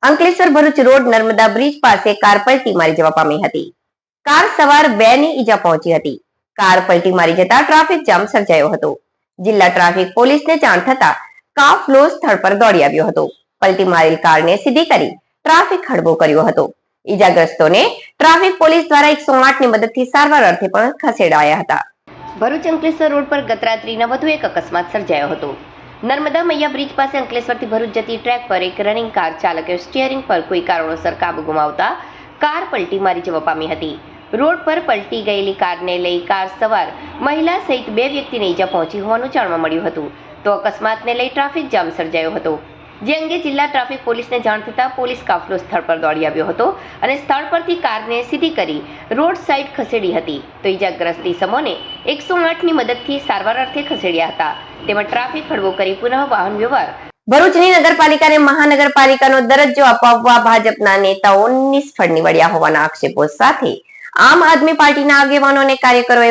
Ankleshwar Bharuch road Narmada bridge પાસે car પલટી મારી જવા પામી હતી. કાર સવાર 2 ની ઈજા પહોંચી હતી. કાર પલટી મારી જતા ટ્રાફિક જામ સર્જાયો હતો. જિલ્લા ટ્રાફિક પોલીસને જાણ થતા કાફલો સ્થળ પર દોડી આવ્યો હતો. પલટી મારેલ કારને સીધી કરી ટ્રાફિક ખડબો કર્યો હતો. ઈજાગ્રસ્તોને ટ્રાફિક પોલીસ દ્વારા 108 ની મદદથી સારવાર અર્થે પણ ખસેડાયા હતા. ભરૂચ અંકલેશ્વર રોડ પર ગત રાત્રિના વધુ એક અકસ્માત સર્જાયો હતો. નર્મદા મૈયા બ્રિજ પાસે અંકલેશ્વરથી ભરૂચ જતી ટ્રેક પર એક રનિંગ કાર ચાલકે સ્ટીયરિંગ પર કોઈ કારણોસર કાબુ ગુમાવતા કાર પલટી મારી જવા પામી હતી. રોડ પર પલટી ગયેલી કારને લઈ કાર સવાર મહિલા સહિત 2 વ્યક્તિને ઈજા પહોંચી હોવાનું જાણવા મળ્યું હતું. તો અકસ્માતને લઈ ટ્રાફિક જામ સર્જાયો હતો, જે અંગે જિલ્લા ટ્રાફિક પોલીસને જાણ થતાં પોલીસ કાફલો સ્થળ પર દોડી આવ્યો હતો અને સ્થળ પરથી કારને સીધી કરી રોડ સાઈડ ખસેડી હતી. તો ઈજાગ્રસ્ત ઇસમોને 108 ની મદદથી સારવાર અર્થે ખસેડ્યા હતા. તેમાં ટ્રાફિક ખડબો કરી પુનઃ વાહન વ્યવહાર. ભરૂચની નગરપાલિકાને મહાનગરપાલિકાનો દરજ્જો અપાવવા ભાજપના નેતાઓ નિષ્ફળ નીવડ્યા હોવાના આક્ષેપો સાથે આમ આદમી પાર્ટીના આગેવાનો અને કાર્યકરોએ